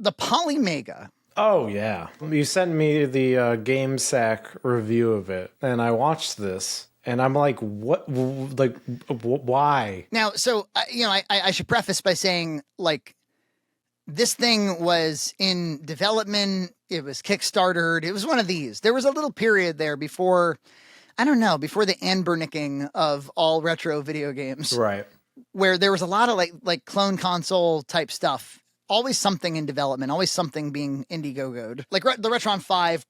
the Polymega. Oh, yeah. You sent me the GameSack review of it, and I watched this, and I'm like, what? Like, why? Now, so, I should preface by saying, like, this thing was in development. It was Kickstartered. It was one of these. There was a little period there before, I don't know, before the Anbernicking of all retro video games. Right. Where there was a lot of like clone console type stuff. Always something in development, always something being Indiegogo'd. Like the Retron 5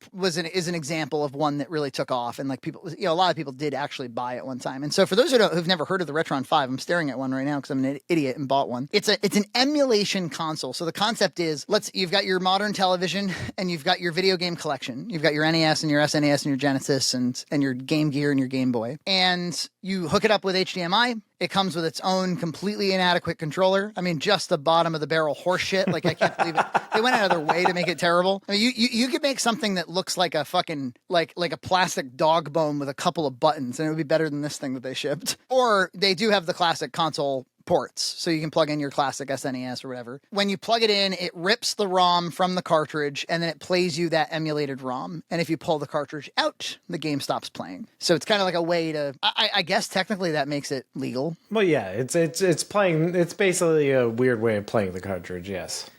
is an example of one that really took off, and like people, a lot of people did actually buy it one time. And so for those who've never heard of the Retron 5, I'm staring at one right now because I'm an idiot and bought one. It's an emulation console. So the concept is, you've got your modern television and you've got your video game collection. You've got your NES and your SNES and your Genesis and your Game Gear and your Game Boy, and you hook it up with HDMI. It comes with its own completely inadequate controller. I mean, just the bottom of the barrel horse shit. Like, I can't believe it. They went out of their way to make it terrible. I mean, you could make something that looks like a fucking, like a plastic dog bone with a couple of buttons, and it would be better than this thing that they shipped. Or they do have the classic console ports, so you can plug in your classic SNES or whatever. When you plug it in, it rips the ROM from the cartridge, and then it plays you that emulated ROM. And if you pull the cartridge out, the game stops playing. So it's kind of like a way to, I guess technically that makes it legal. Well, yeah, it's playing. It's basically a weird way of playing the cartridge. Yes.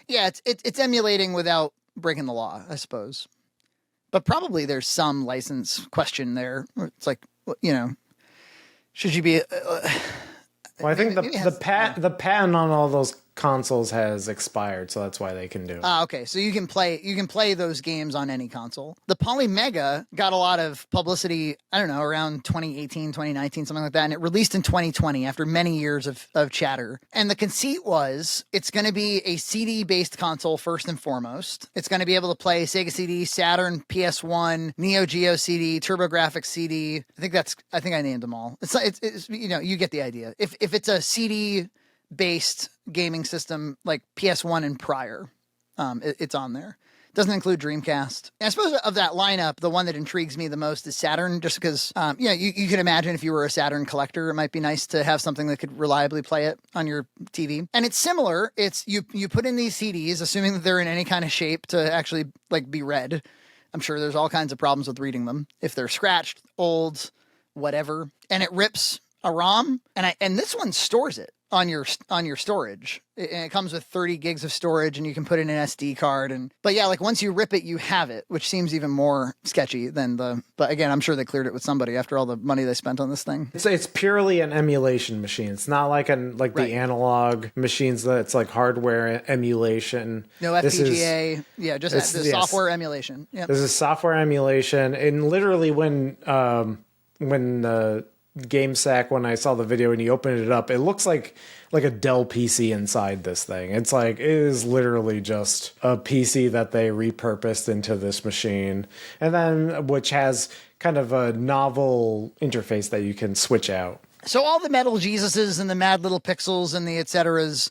Yeah, it's emulating without breaking the law, I suppose. But probably there's some license question there. It's like, should you be? Well, I think the patent on all those consoles has expired, so that's why they can do it. Okay. So you can play those games on any console. The Polymega got a lot of publicity, I don't know, around 2018, 2019, something like that, and it released in 2020 after many years of chatter. And the conceit was it's going to be a CD-based console first and foremost. It's going to be able to play Sega CD, Saturn, PS1, Neo Geo CD, TurboGrafx CD. I think I named them all. It's you get the idea. If it's a CD based gaming system like PS1 and prior, it's on there. It doesn't include Dreamcast. And I suppose of that lineup, the one that intrigues me the most is Saturn, just because you can imagine if you were a Saturn collector, it might be nice to have something that could reliably play it on your TV. And it's similar. It's you put in these CDs, assuming that they're in any kind of shape to actually like be read. I'm sure there's all kinds of problems with reading them if they're scratched, old, whatever. And it rips a ROM, and this one stores it on your storage. And it comes with 30 gigs of storage, and you can put in an SD card. But yeah, like once you rip it, you have it, which seems even more sketchy than but again, I'm sure they cleared it with somebody after all the money they spent on this thing. It's purely an emulation machine. It's not like the analog machines that it's like hardware emulation. No FPGA. Just the software emulation. Yep. This is software emulation. And literally when GameSack, when I saw the video and he opened it up, it looks like a Dell PC inside this thing. It's like, it is literally just a PC that they repurposed into this machine, and then which has kind of a novel interface that you can switch out. So all the Metal Jesuses and the Mad Little Pixels and the et ceteras,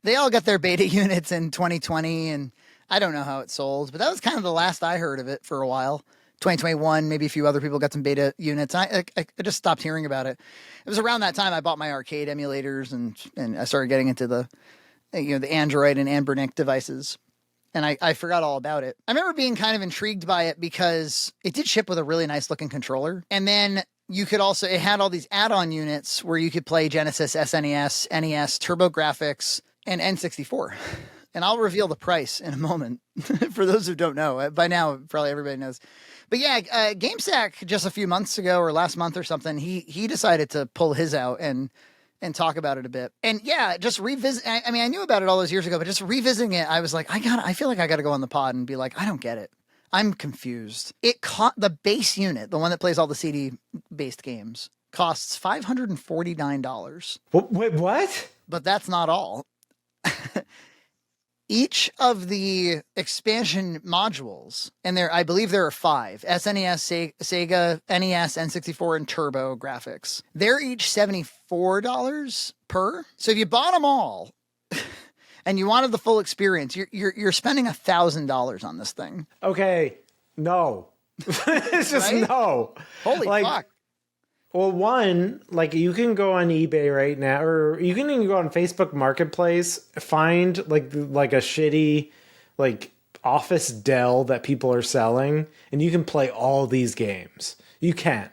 they all got their beta units in 2020, and I don't know how it sold, but that was kind of the last I heard of it for a while. 2021, maybe a few other people got some beta units. I just stopped hearing about it. It was around that time I bought my arcade emulators and I started getting into the Android and Anbernic devices. And I forgot all about it. I remember being kind of intrigued by it because it did ship with a really nice looking controller. And then it had all these add-on units where you could play Genesis, SNES, NES, TurboGrafx, and N64. And I'll reveal the price in a moment for those who don't know. By now, probably everybody knows. But yeah, GameSack just a few months ago or last month or something, he decided to pull his out and talk about it a bit. And yeah, just revisit. I mean, I knew about it all those years ago, but just revisiting it, I was like, I feel like I got to go on the pod and be like, I don't get it. I'm confused. The base unit, the one that plays all the CD based games, costs $549. Wait, what? But that's not all. Each of the expansion modules, and I believe there are 5, SNES, Sega, NES, N64, and TurboGrafx. They're each $74 per. So if you bought them all and you wanted the full experience, you're spending $1,000 on this thing. Okay, no. It's just right? no. Holy fuck. Well, one, like you can go on eBay right now, or you can even go on Facebook Marketplace, find like a shitty like Office Dell that people are selling, and you can play all these games. You can.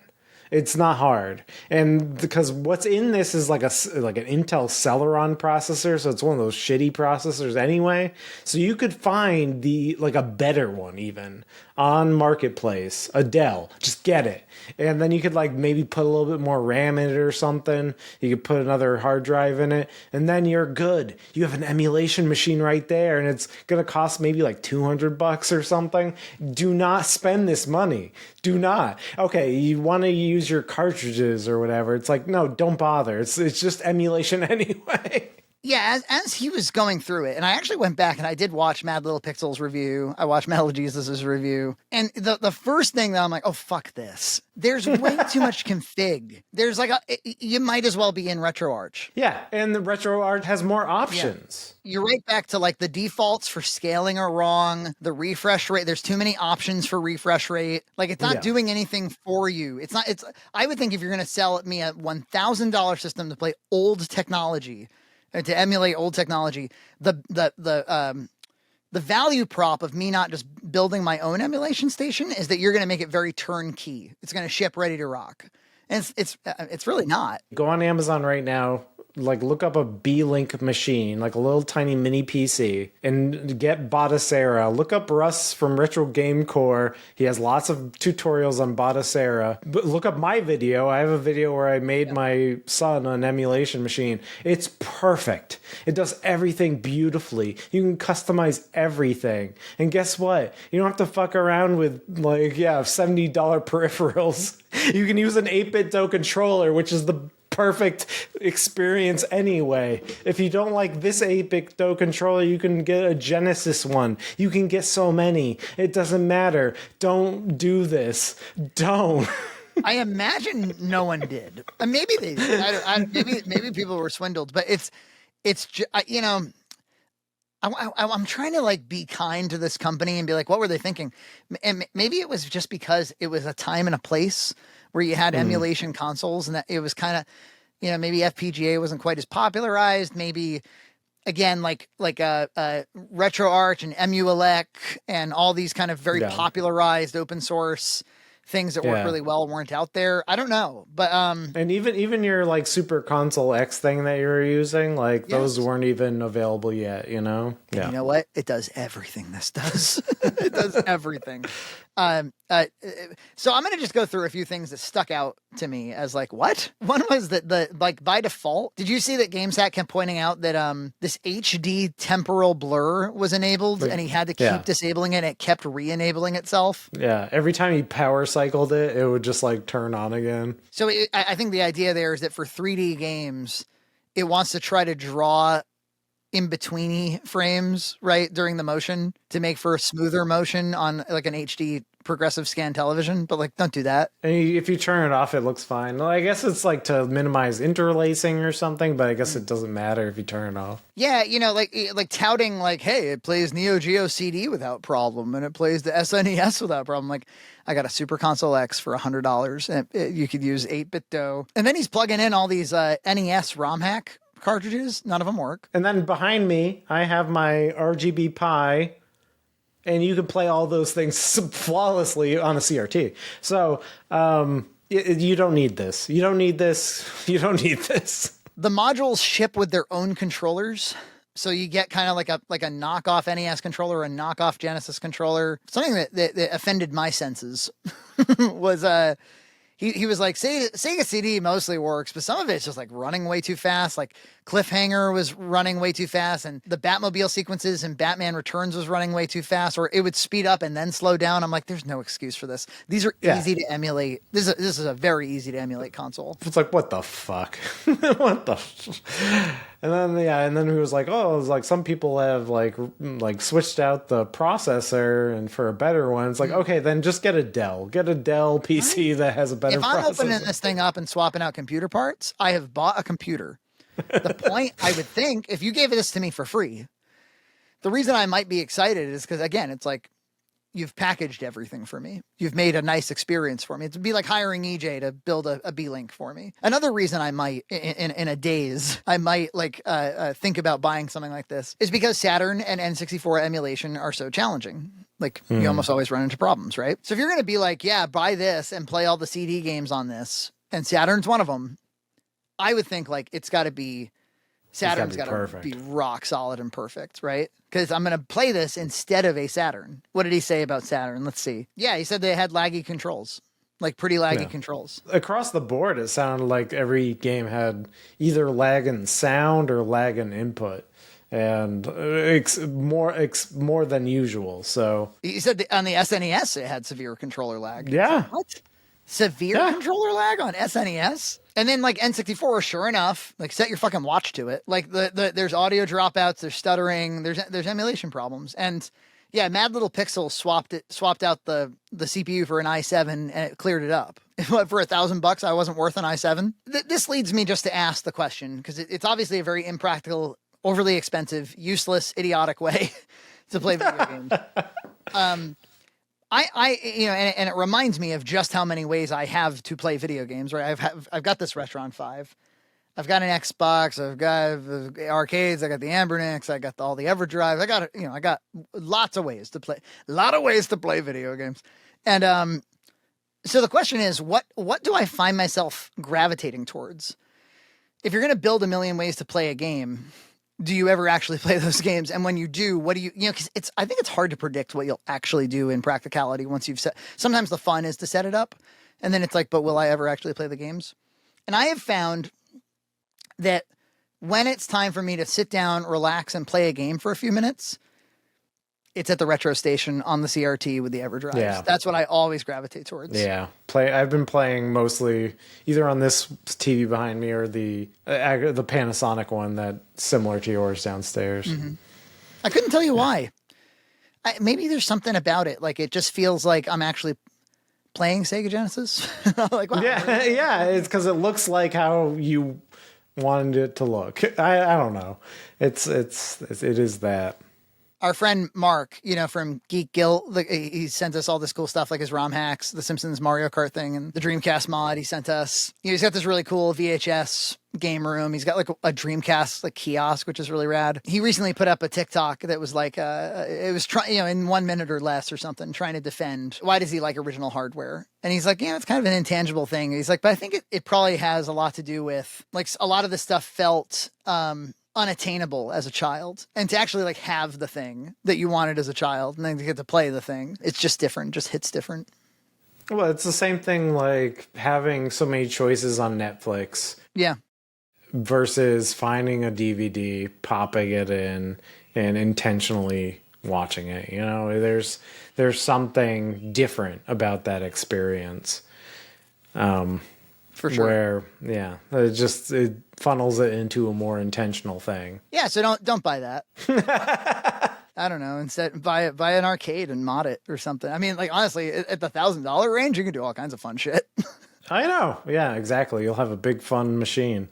It's not hard, and because what's in this is like an Intel Celeron processor, so it's one of those shitty processors anyway. So you could find a better one even on Marketplace, a Dell. Just get it, and then you could like maybe put a little bit more RAM in it or something. You could put another hard drive in it, and then you're good. You have an emulation machine right there, and it's gonna cost maybe like $200 or something. Do not spend this money. Do not. Okay, you want to use your cartridges or whatever. It's like, no, don't bother. It's just emulation anyway. Yeah, as he was going through it, and I actually went back and I did watch Mad Little Pixel's review. I watched Metal Jesus' review. And the first thing that I'm like, oh, fuck this. There's way too much config. There's like, you might as well be in RetroArch. Yeah, and the RetroArch has more options. Yeah. You're right back to like the defaults for scaling are wrong. The refresh rate, there's too many options for refresh rate. Like it's not doing anything for you. I would think if you're going to sell me a $1,000 system to play old technology, to emulate old technology, the value prop of me not just building my own emulation station is that you're going to make it very turnkey. It's going to ship ready to rock. And it's really not. Go on Amazon right now, like look up a B-Link machine, like a little tiny mini PC, and get Batocera. Look up Russ from Retro Game Core. He has lots of tutorials on Batocera. But look up my video. I have a video where I made my son an emulation machine. It's perfect. It does everything beautifully. You can customize everything. And guess what? You don't have to fuck around with $70 peripherals. You can use an 8BitDo controller, which is the perfect experience anyway. If you don't like this 8BitDo controller, you can get a Genesis one. You can get so many. It doesn't matter. Don't do this. Don't. I imagine no one did. Maybe they did. Maybe people were swindled, but I'm trying to like be kind to this company and be like, what were they thinking? And maybe it was just because it was a time and a place where you had emulation consoles, and that it was kind of, maybe FPGA wasn't quite as popularized. Maybe again, like RetroArch and Emulec and all these kind of very popularized open source things that work really well weren't out there. I don't know, but and even your like Super Console X thing that you were using, like those weren't even available yet, Yeah. You know what? It does everything this does. It does everything. So I'm going to just go through a few things that stuck out to me as like, what? One was that by default, did you see that GameSat kept pointing out that this HD temporal blur was enabled, and he had to keep disabling it, and it kept re-enabling itself? Yeah, every time he power cycled it, it would just like turn on again. So I think the idea there is that for 3D games, it wants to try to draw in-betweeny frames, right, during the motion to make for a smoother motion on like an HD progressive scan television, but like, don't do that. And if you turn it off, it looks fine. Well, I guess it's like to minimize interlacing or something, but I guess it doesn't matter if you turn it off. Yeah, like touting like, hey, it plays Neo Geo CD without problem, and it plays the SNES without problem. Like, I got a Super Console X for $100, and you could use 8BitDo. And then he's plugging in all these NES ROM hack cartridges. None of them work. And then behind me, I have my RGB Pi, and you can play all those things flawlessly on a CRT. So you don't need this. You don't need this. You don't need this. The modules ship with their own controllers. So you get kind of like a knockoff NES controller, a knockoff Genesis controller. Something that offended my senses was he was like, Sega CD mostly works, but some of it's just like running way too fast. Like Cliffhanger was running way too fast, and the Batmobile sequences and Batman Returns was running way too fast, or it would speed up and then slow down. I'm like, there's no excuse for this. These are easy to emulate. This is a very easy to emulate console. It's like, what the fuck? What the and then he was like, oh, it was like some people have like switched out the processor and for a better one. It's like, okay, then just get a Dell. Get a Dell PC that has a better processor. If I'm opening this thing up and swapping out computer parts, I have bought a computer. The point, I would think, if you gave this to me for free, the reason I might be excited is because, again, it's like you've packaged everything for me. You've made a nice experience for me. It'd be like hiring EJ to build a B-Link for me. Another reason I might, in a daze, I might like think about buying something like this is because Saturn and N64 emulation are so challenging. Like you almost always run into problems, right? So if you're going to be like, yeah, buy this and play all the CD games on this, and Saturn's one of them, I would think like it's got to be, Saturn's got to be rock solid and perfect, right? Because I'm going to play this instead of a Saturn. What did he say about Saturn? Let's see. Yeah, he said they had laggy controls, like pretty laggy controls. Across the board, it sounded like every game had either lag in sound or lag in input. And more than usual. So he said on the SNES it had severe controller lag. Yeah. What? Severe controller lag on SNES? And then like N64, sure enough, like set your fucking watch to it. Like there's audio dropouts, there's stuttering, there's emulation problems. And yeah, Mad Little Pixel swapped out the CPU for an i7 and it cleared it up. For $1,000, I wasn't worth an i7. This leads me just to ask the question, because it's obviously a very impractical, overly expensive, useless, idiotic way to play video games. And it reminds me of just how many ways I have to play video games, right? I've got this Retron 5. I've got an Xbox. I've got arcades. I got the Ambernicks. I got all the EverDrives. I got lots of ways to play, video games. And, so the question is, what do I find myself gravitating towards? If you're going to build a million ways to play a game, do you ever actually play those games? And when you do, what do you because I think it's hard to predict what you'll actually do in practicality once you've set. Sometimes the fun is to set it up, and then it's like, but will I ever actually play the games? And I have found that when it's time for me to sit down, relax, and play a game for a few minutes, it's at the retro station on the CRT with the EverDrives. Yeah. That's what I always gravitate towards. Yeah. I've been playing mostly either on this TV behind me or the Panasonic one that's similar to yours downstairs. Mm-hmm. I couldn't tell you why. Maybe there's something about it. Like, it just feels like I'm actually playing Sega Genesis. Like, wow. Yeah. It's because it looks like how you wanted it to look. I don't know. It is that. Our friend Mark, from Geek Guild, he sent us all this cool stuff, like his ROM hacks, the Simpsons Mario Kart thing, and the Dreamcast mod he sent us. He's got this really cool VHS game room. He's got like a Dreamcast kiosk, which is really rad. He recently put up a TikTok that was like, it was in 1 minute or less or something, trying to defend why does he like original hardware. And he's like, it's kind of an intangible thing. He's like, but I think it probably has a lot to do with like a lot of the stuff felt unattainable as a child, and to actually like have the thing that you wanted as a child and then to get to play the thing, it's just different, just hits different. Well, it's the same thing like having so many choices on Netflix versus finding a DVD, popping it in, and intentionally watching it. There's something different about that experience. For sure. Where, it funnels it into a more intentional thing. Yeah, so don't buy that. I don't know. Instead, buy an arcade and mod it or something. I mean, like, honestly, at the $1,000 range, you can do all kinds of fun shit. I know. Yeah, exactly. You'll have a big fun machine.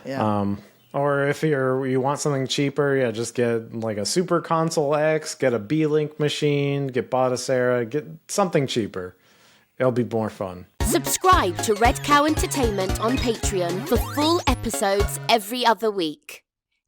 Yeah. Or if you want something cheaper, just get like a Super Console X, get a B-Link machine, get Botacera, get something cheaper. It'll be more fun. Subscribe to Red Cow Entertainment on Patreon for full episodes every other week.